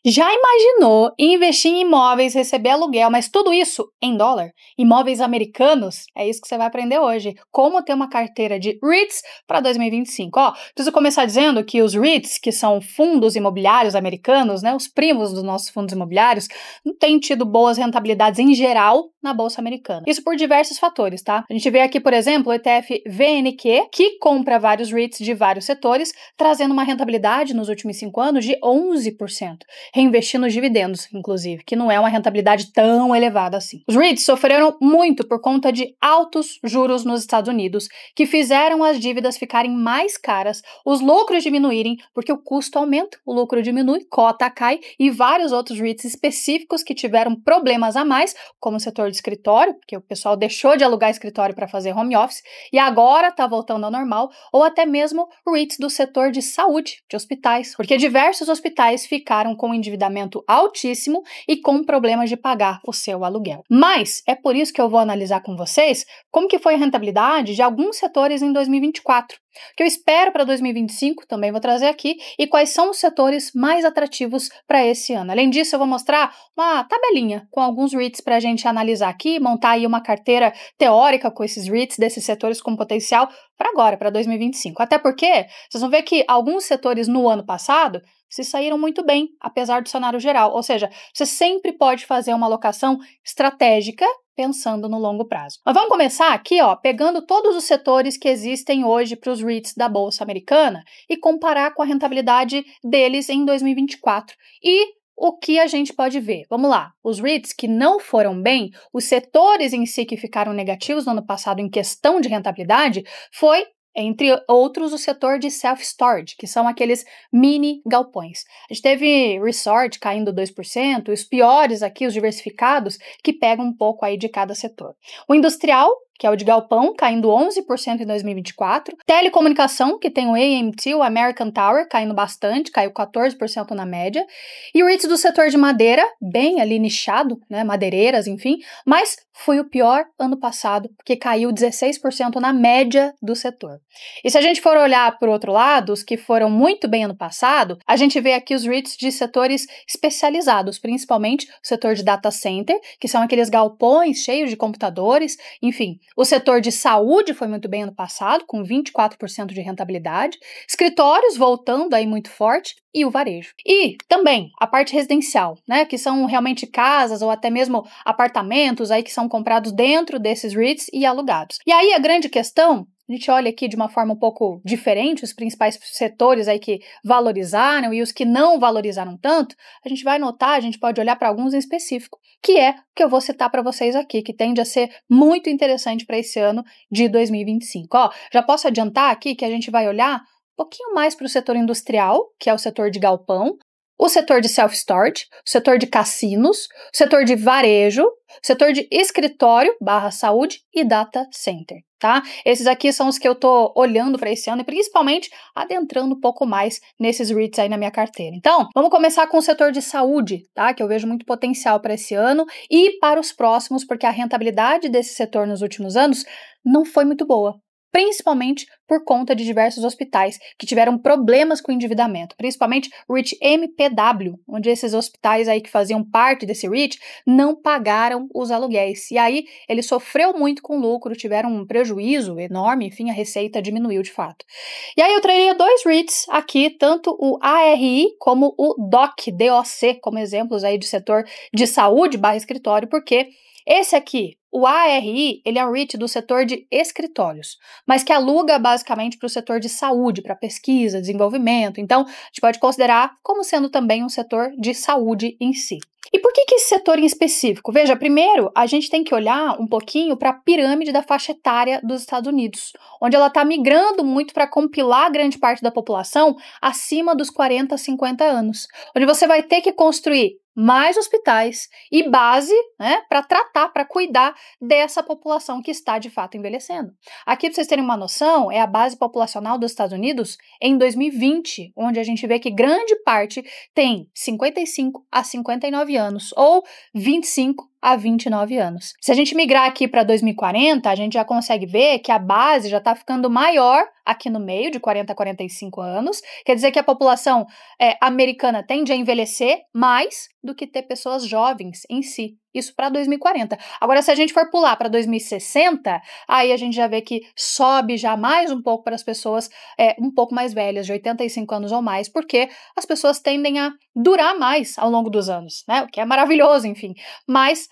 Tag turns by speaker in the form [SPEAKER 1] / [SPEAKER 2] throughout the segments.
[SPEAKER 1] Já imaginou investir em imóveis, receber aluguel, mas tudo isso em dólar? Imóveis americanos? É isso que você vai aprender hoje. Como ter uma carteira de REITs para 2025. Preciso começar dizendo que os REITs, que são fundos imobiliários americanos, né, os primos dos nossos fundos imobiliários, não têm tido boas rentabilidades em geral na Bolsa Americana. Isso por diversos fatores, tá? A gente vê aqui, por exemplo, o ETF VNQ, que compra vários REITs de vários setores, trazendo uma rentabilidade nos últimos 5 anos de 11%. Reinvestir nos dividendos, inclusive, que não é uma rentabilidade tão elevada assim. Os REITs sofreram muito por conta de altos juros nos Estados Unidos, que fizeram as dívidas ficarem mais caras, os lucros diminuírem, porque o custo aumenta, o lucro diminui, cota cai, e vários outros REITs específicos que tiveram problemas a mais, como o setor de escritório, porque o pessoal deixou de alugar escritório para fazer home office, e agora está voltando ao normal, ou até mesmo REITs do setor de saúde, de hospitais, porque diversos hospitais ficaram com endividamento altíssimo e com problemas de pagar o seu aluguel. Mas é por isso que eu vou analisar com vocês como que foi a rentabilidade de alguns setores em 2024. O que eu espero para 2025 também vou trazer aqui e quais são os setores mais atrativos para esse ano. Além disso, eu vou mostrar uma tabelinha com alguns REITs para a gente analisar aqui, montar aí uma carteira teórica com esses REITs, desses setores com potencial para agora, para 2025. Até porque vocês vão ver que alguns setores no ano passado se saíram muito bem, apesar do cenário geral. Ou seja, você sempre pode fazer uma alocação estratégica pensando no longo prazo. Mas vamos começar aqui, pegando todos os setores que existem hoje para os REITs da Bolsa Americana e comparar com a rentabilidade deles em 2024. E o que a gente pode ver? Vamos lá. Os REITs que não foram bem, os setores em si que ficaram negativos no ano passado em questão de rentabilidade, foi entre outros, o setor de self-storage, que são aqueles mini galpões. A gente teve resort caindo 2%, os piores aqui, os diversificados, que pegam um pouco aí de cada setor. O industrial, que é o de galpão, caindo 11% em 2024. Telecomunicação, que tem o AMT, o American Tower, caindo bastante, caiu 14% na média. E o REITs do setor de madeira, bem ali nichado, né, madeireiras, enfim, mas foi o pior ano passado, porque caiu 16% na média do setor. E se a gente for olhar por outro lado, os que foram muito bem ano passado, a gente vê aqui os REITs de setores especializados, principalmente o setor de data center, que são aqueles galpões cheios de computadores, enfim. O setor de saúde foi muito bem ano passado, com 24% de rentabilidade, escritórios voltando aí muito forte, e o varejo. E também a parte residencial, né, que são realmente casas ou até mesmo apartamentos aí que são comprados dentro desses REITs e alugados. E aí a grande questão, a gente olha aqui de uma forma um pouco diferente, os principais setores aí que valorizaram e os que não valorizaram tanto, a gente vai notar, a gente pode olhar para alguns em específico, que é o que eu vou citar para vocês aqui, que tende a ser muito interessante para esse ano de 2025. Já posso adiantar aqui que a gente vai olhar um pouquinho mais para o setor industrial, que é o setor de galpão, o setor de self-storage, o setor de cassinos, o setor de varejo, o setor de escritório / saúde e data center, tá? Esses aqui são os que eu tô olhando para esse ano e principalmente adentrando um pouco mais nesses REITs aí na minha carteira. Então, vamos começar com o setor de saúde, tá? Que eu vejo muito potencial para esse ano e para os próximos, porque a rentabilidade desse setor nos últimos anos não foi muito boa. Principalmente por conta de diversos hospitais que tiveram problemas com endividamento, principalmente o REIT MPW, onde esses hospitais aí que faziam parte desse REIT não pagaram os aluguéis. E aí ele sofreu muito com lucro, tiveram um prejuízo enorme, enfim, a receita diminuiu de fato. E aí eu traria 2 REITs aqui, tanto o ARI como o DOC, como exemplos aí de setor de saúde / escritório, porque esse aqui, o ARI, ele é um REIT do setor de escritórios, mas que aluga basicamente para o setor de saúde, para pesquisa, desenvolvimento. Então, a gente pode considerar como sendo também um setor de saúde em si. E por que esse setor em específico? Veja, primeiro, a gente tem que olhar um pouquinho para a pirâmide da faixa etária dos Estados Unidos, onde ela está migrando muito para compilar grande parte da população acima dos 40, 50 anos, onde você vai ter que construir mais hospitais e base, né, para tratar, para cuidar dessa população que está de fato envelhecendo. Aqui, para vocês terem uma noção, é a base populacional dos Estados Unidos em 2020, onde a gente vê que grande parte tem 55 a 59 anos, ou 25 a 29 anos. Se a gente migrar aqui para 2040, a gente já consegue ver que a base já está ficando maior aqui no meio, de 40 a 45 anos. Quer dizer que a população americana tende a envelhecer mais do que ter pessoas jovens em si. Isso para 2040. Agora, se a gente for pular para 2060, aí a gente já vê que sobe já mais um pouco para as pessoas um pouco mais velhas, de 85 anos ou mais, porque as pessoas tendem a durar mais ao longo dos anos, né? O que é maravilhoso, enfim. Mas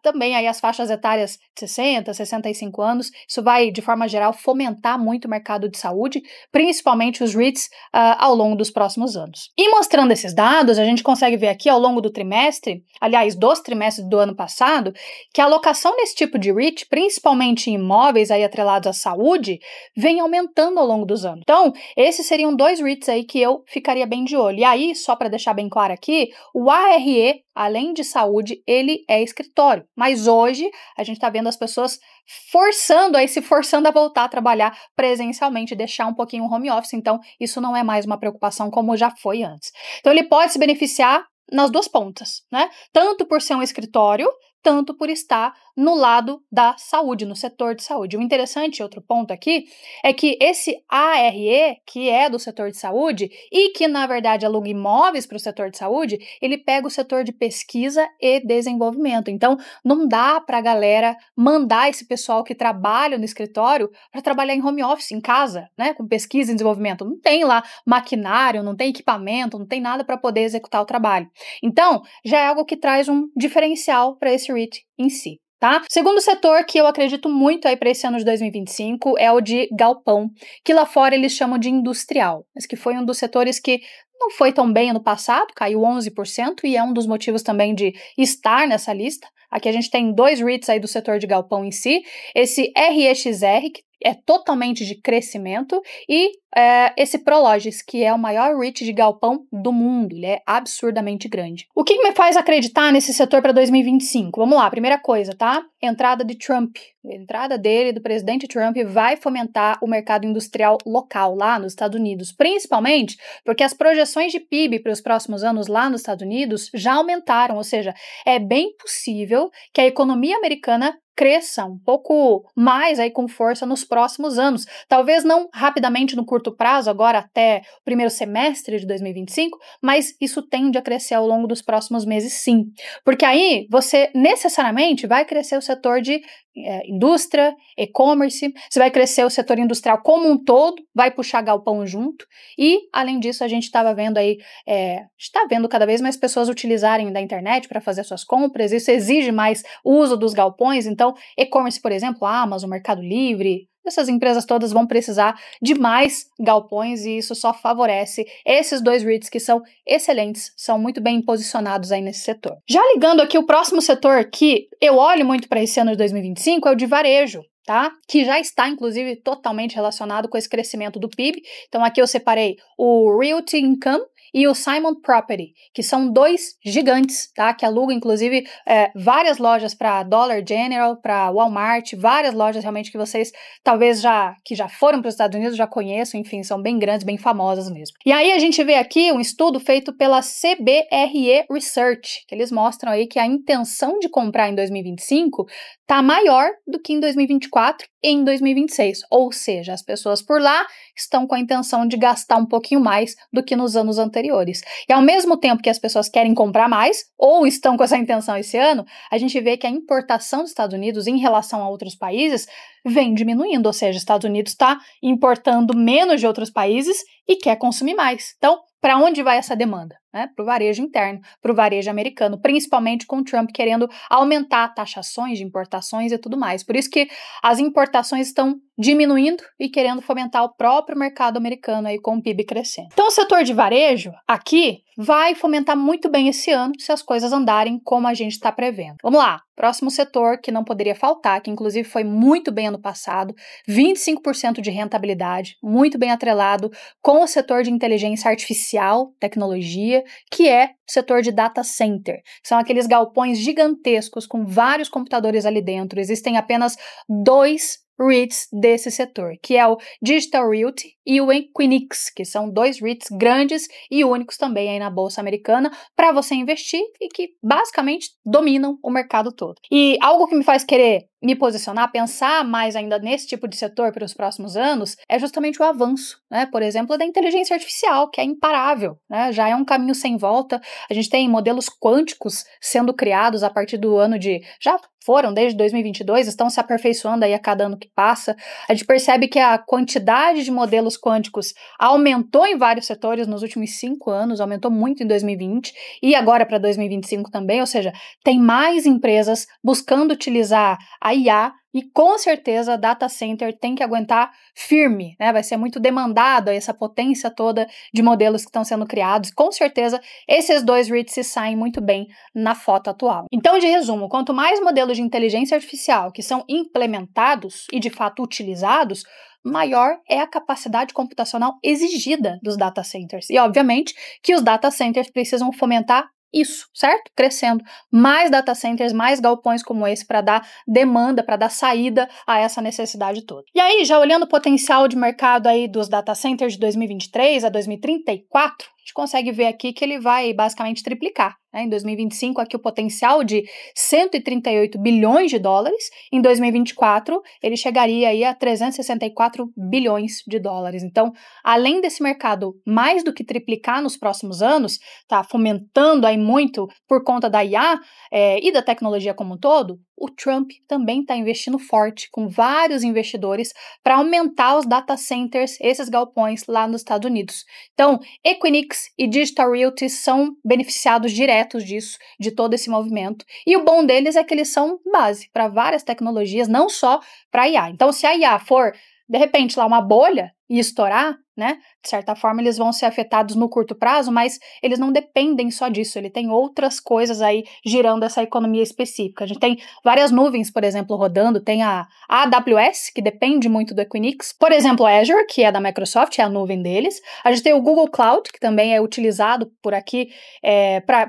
[SPEAKER 1] também aí as faixas etárias de 60, 65 anos, isso vai, de forma geral, fomentar muito o mercado de saúde, principalmente os REITs, ao longo dos próximos anos. E mostrando esses dados, a gente consegue ver aqui ao longo do trimestre, aliás, dos trimestres do ano passado, que a alocação nesse tipo de REIT, principalmente em imóveis aí atrelados à saúde, vem aumentando ao longo dos anos. Então, esses seriam 2 REITs aí que eu ficaria bem de olho. E aí, só para deixar bem claro aqui, o ARE, além de saúde, ele é escritório. Mas hoje, a gente está vendo as pessoas se forçando a voltar a trabalhar presencialmente, deixar um pouquinho o home office. Então, isso não é mais uma preocupação como já foi antes. Então, ele pode se beneficiar nas duas pontas, né? Tanto por ser um escritório, tanto por estar no lado da saúde, no setor de saúde. O interessante, outro ponto aqui, é que esse ARE, que é do setor de saúde e que, na verdade, aluga imóveis para o setor de saúde, ele pega o setor de pesquisa e desenvolvimento. Então, não dá para a galera mandar esse pessoal que trabalha no escritório para trabalhar em home office, em casa, né, com pesquisa e desenvolvimento. Não tem lá maquinário, não tem equipamento, não tem nada para poder executar o trabalho. Então, já é algo que traz um diferencial para esse REIT em si. Tá? Segundo setor que eu acredito muito aí para esse ano de 2025 é o de galpão, que lá fora eles chamam de industrial, mas que foi um dos setores que não foi tão bem ano passado, caiu 11% e é um dos motivos também de estar nessa lista. Aqui a gente tem 2 REITs aí do setor de galpão em si, esse REXR, que é totalmente de crescimento, e esse Prologis, que é o maior REIT de galpão do mundo, ele é absurdamente grande. O que me faz acreditar nesse setor para 2025? Vamos lá, primeira coisa, tá? Entrada de Trump. A entrada dele, do presidente Trump, vai fomentar o mercado industrial local lá nos Estados Unidos, principalmente porque as projeções de PIB para os próximos anos lá nos Estados Unidos já aumentaram, ou seja, é bem possível que a economia americana cresça um pouco mais aí com força nos próximos anos. Talvez não rapidamente no curto prazo, agora até o primeiro semestre de 2025, mas isso tende a crescer ao longo dos próximos meses sim. Porque aí você necessariamente vai crescer o setor de indústria, e-commerce, você vai crescer o setor industrial como um todo, vai puxar galpão junto, e além disso a gente estava vendo aí, está vendo cada vez mais pessoas utilizarem da internet para fazer suas compras, isso exige mais o uso dos galpões, então e-commerce, por exemplo, a Amazon, Mercado Livre, essas empresas todas vão precisar de mais galpões e isso só favorece esses 2 REITs que são excelentes, são muito bem posicionados aí nesse setor. Já ligando aqui o próximo setor que eu olho muito para esse ano de 2025 é o de varejo, tá? Que já está, inclusive, totalmente relacionado com esse crescimento do PIB. Então aqui eu separei o Realty Income e o Simon Property, que são 2 gigantes, tá? Que alugam, inclusive, várias lojas para Dollar General, para Walmart, várias lojas realmente que vocês talvez que já foram para os Estados Unidos já conheçam, enfim, são bem grandes, bem famosas mesmo. E aí a gente vê aqui um estudo feito pela CBRE Research, que eles mostram aí que a intenção de comprar em 2025 tá maior do que em 2024 e em 2026, ou seja, as pessoas por lá estão com a intenção de gastar um pouquinho mais do que nos anos anteriores. E ao mesmo tempo que as pessoas querem comprar mais, ou estão com essa intenção esse ano, a gente vê que a importação dos Estados Unidos em relação a outros países vem diminuindo, ou seja, os Estados Unidos está importando menos de outros países e quer consumir mais. Então, para onde vai essa demanda? Para o varejo interno, para o varejo americano, principalmente com o Trump querendo aumentar taxações de importações e tudo mais. Por isso que as importações estão diminuindo e querendo fomentar o próprio mercado americano aí com o PIB crescendo. Então o setor de varejo aqui vai fomentar muito bem esse ano se as coisas andarem como a gente está prevendo. Vamos lá, próximo setor que não poderia faltar, que inclusive foi muito bem ano passado, 25% de rentabilidade, muito bem atrelado com o setor de inteligência artificial, tecnologia, que é o setor de data center. São aqueles galpões gigantescos com vários computadores ali dentro. Existem apenas 2 REITs desse setor, que é o Digital Realty e o Equinix, que são dois REITs grandes e únicos também aí na Bolsa Americana para você investir e que basicamente dominam o mercado todo. E algo que me faz querer me posicionar, pensar mais ainda nesse tipo de setor para os próximos anos, é justamente o avanço, né? Por exemplo, da inteligência artificial, que é imparável, né? Já é um caminho sem volta. A gente tem modelos quânticos sendo criados a partir do ano de... Já foram desde 2022, estão se aperfeiçoando aí a cada ano que passa. A gente percebe que a quantidade de modelos quânticos aumentou em vários setores nos últimos 5 anos, aumentou muito em 2020 e agora para 2025 também, ou seja, tem mais empresas buscando utilizar a IA e com certeza data center tem que aguentar firme, né? Vai ser muito demandado essa potência toda de modelos que estão sendo criados. Com certeza esses dois REITs se saem muito bem na foto atual. Então, de resumo, quanto mais modelos de inteligência artificial que são implementados e de fato utilizados, maior é a capacidade computacional exigida dos data centers. E, obviamente, que os data centers precisam fomentar isso, certo? Crescendo. Mais data centers, mais galpões como esse para dar demanda, para dar saída a essa necessidade toda. E aí, já olhando o potencial de mercado aí dos data centers de 2023 a 2034, a gente consegue ver aqui que ele vai basicamente triplicar. Em 2025, aqui o potencial de 138 bilhões de dólares. Em 2024, ele chegaria aí a 364 bilhões de dólares. Então, além desse mercado mais do que triplicar nos próximos anos, tá fomentando aí muito por conta da IA e da tecnologia como um todo, o Trump também está investindo forte com vários investidores para aumentar os data centers, esses galpões lá nos Estados Unidos. Então, Equinix e Digital Realty são beneficiados diretos disso, de todo esse movimento. E o bom deles é que eles são base para várias tecnologias, não só para a IA. Então, se a IA for, de repente, lá uma bolha e estourar, né? De certa forma, eles vão ser afetados no curto prazo, mas eles não dependem só disso, ele tem outras coisas aí girando essa economia específica. A gente tem várias nuvens, por exemplo, rodando, tem a AWS, que depende muito do Equinix, por exemplo, a Azure, que é da Microsoft, é a nuvem deles, a gente tem o Google Cloud, que também é utilizado por aqui,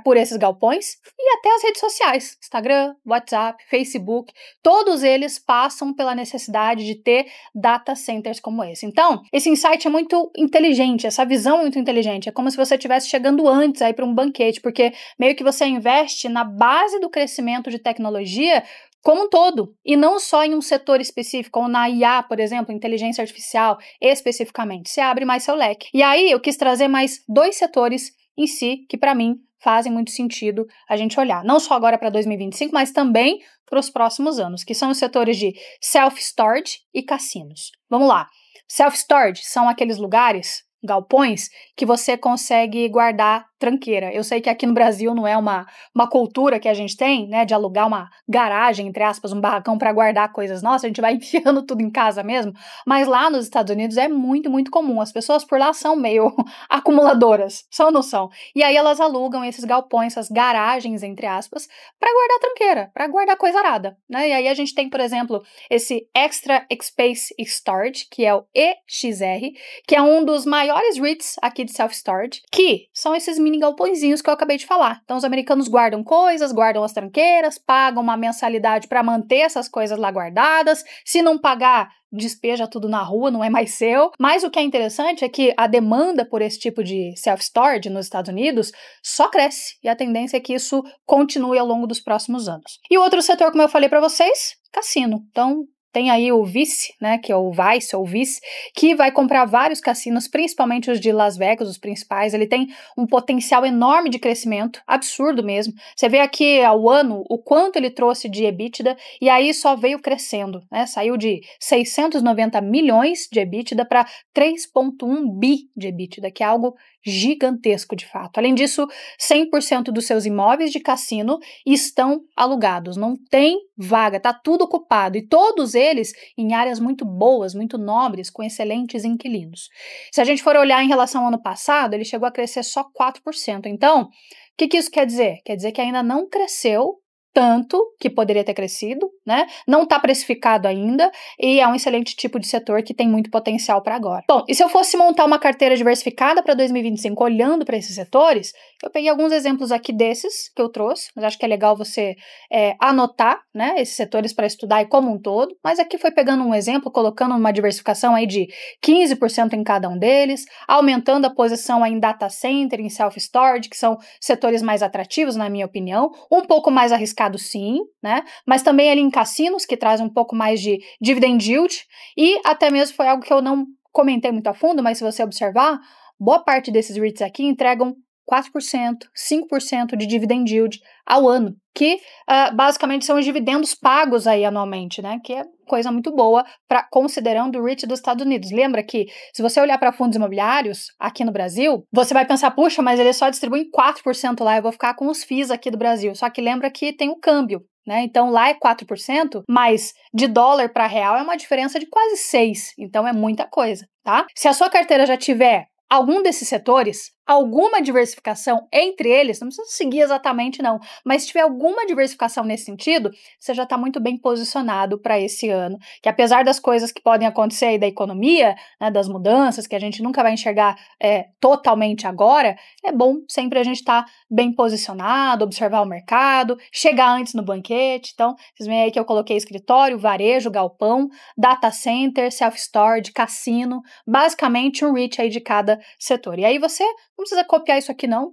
[SPEAKER 1] por esses galpões, e até as redes sociais, Instagram, WhatsApp, Facebook, todos eles passam pela necessidade de ter data centers como esse. Então, esse insight é muito inteligente, essa visão é muito inteligente, é como se você estivesse chegando antes aí para um banquete, porque meio que você investe na base do crescimento de tecnologia como um todo, e não só em um setor específico, ou na IA, por exemplo, inteligência artificial, especificamente, você abre mais seu leque. E aí eu quis trazer mais 2 setores em si, que para mim fazem muito sentido a gente olhar, não só agora para 2025, mas também para os próximos anos, que são os setores de self-storage e cassinos. Vamos lá. Self-storage são aqueles lugares, galpões, que você consegue guardar tranqueira. Eu sei que aqui no Brasil não é uma cultura que a gente tem, né, de alugar uma garagem, entre aspas, um barracão para guardar coisas nossas, a gente vai enfiando tudo em casa mesmo, mas lá nos Estados Unidos é muito, muito comum. As pessoas por lá são meio acumuladoras, são ou não são? E aí elas alugam esses galpões, essas garagens, entre aspas, para guardar tranqueira, para guardar coisa arada, né? E aí a gente tem, por exemplo, esse Extra Space Storage, que é o EXR, que é um dos maiores REITs aqui de self-storage, que são esses mini galpõezinhos que eu acabei de falar. Então, os americanos guardam coisas, guardam as tranqueiras, pagam uma mensalidade para manter essas coisas lá guardadas. Se não pagar, despeja tudo na rua, não é mais seu. Mas o que é interessante é que a demanda por esse tipo de self-storage nos Estados Unidos só cresce, e a tendência é que isso continue ao longo dos próximos anos. E o outro setor, como eu falei para vocês, cassino. Então, tem aí o Vice, né, que é o Vice ou Vice, que vai comprar vários cassinos, principalmente os de Las Vegas, os principais. Ele tem um potencial enorme de crescimento, absurdo mesmo. Você vê aqui ao ano o quanto ele trouxe de EBITDA e aí só veio crescendo, né? Saiu de 690 milhões de EBITDA para 3,1 bi de EBITDA, que é algo gigantesco de fato. Além disso, 100% dos seus imóveis de cassino estão alugados, não tem vaga, tá tudo ocupado e todos eles em áreas muito boas, muito nobres, com excelentes inquilinos. Se a gente for olhar em relação ao ano passado, ele chegou a crescer só 4%. Então, o que isso quer dizer? Quer dizer que ainda não cresceu tanto que poderia ter crescido, né? Não está precificado ainda e é um excelente tipo de setor que tem muito potencial para agora. Bom, e se eu fosse montar uma carteira diversificada para 2025 olhando para esses setores, eu peguei alguns exemplos aqui desses que eu trouxe, mas acho que é legal você anotar, né, esses setores para estudar e como um todo, mas aqui foi pegando um exemplo, colocando uma diversificação aí de 15% em cada um deles, aumentando a posição aí em data center, em self-storage, que são setores mais atrativos, na minha opinião, um pouco mais arriscado sim, né? Mas também ali em cassinos, que trazem um pouco mais de dividend yield, e até mesmo foi algo que eu não comentei muito a fundo, mas se você observar, boa parte desses REITs aqui entregam 4%, 5% de dividend yield ao ano, que basicamente são os dividendos pagos aí anualmente, né? Que é coisa muito boa considerando o REIT dos Estados Unidos. Lembra que se você olhar para fundos imobiliários aqui no Brasil, você vai pensar, puxa, mas eles só distribuem 4% lá, eu vou ficar com os FIIs aqui do Brasil. Só que lembra que tem o câmbio, né? Então lá é 4%, mas de dólar para real é uma diferença de quase 6%. Então é muita coisa, tá? Se a sua carteira já tiver algum desses setores, alguma diversificação entre eles, não precisa seguir exatamente não, mas se tiver alguma diversificação nesse sentido, você já está muito bem posicionado para esse ano, que apesar das coisas que podem acontecer aí da economia, né, das mudanças, que a gente nunca vai enxergar totalmente agora, é bom sempre a gente estar bem posicionado, observar o mercado, chegar antes no banquete. Então, vocês veem aí que eu coloquei escritório, varejo, galpão, data center, self-storage, cassino, basicamente um REIT aí de cada setor. E aí você não precisa copiar isso aqui não,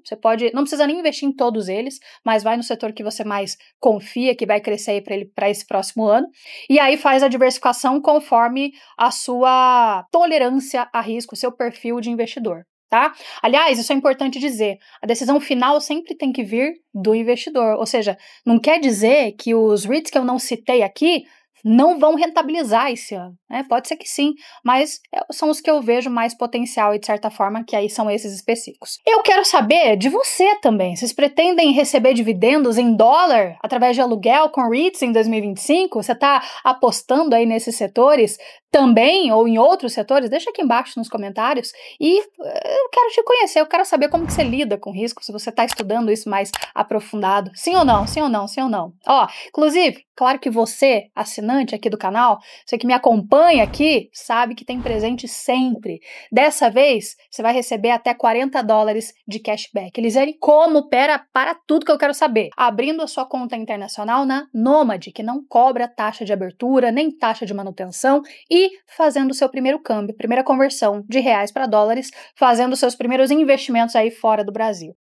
[SPEAKER 1] não precisa nem investir em todos eles, mas vai no setor que você mais confia, que vai crescer aí para esse próximo ano, e aí faz a diversificação conforme a sua tolerância a risco, o seu perfil de investidor, tá? Aliás, isso é importante dizer, a decisão final sempre tem que vir do investidor, ou seja, não quer dizer que os REITs que eu não citei aqui não vão rentabilizar esse ano, né? Pode ser que sim, mas são os que eu vejo mais potencial e de certa forma que aí são esses específicos. Eu quero saber de você também, vocês pretendem receber dividendos em dólar através de aluguel com REITs em 2025? Você está apostando aí nesses setores também ou em outros setores? Deixa aqui embaixo nos comentários e eu quero te conhecer, eu quero saber como que você lida com risco, se você está estudando isso mais aprofundado. Sim ou não? Sim ou não? Sim ou não? Ó, inclusive, claro que você, assinante aqui do canal, você que me acompanha aqui, sabe que tem presente sempre. Dessa vez, você vai receber até $40 de cashback. Elisane, como? Para tudo que eu quero saber. Abrindo a sua conta internacional na Nomad, que não cobra taxa de abertura, nem taxa de manutenção, e fazendo o seu primeiro câmbio, primeira conversão de reais para dólares, fazendo seus primeiros investimentos aí fora do Brasil.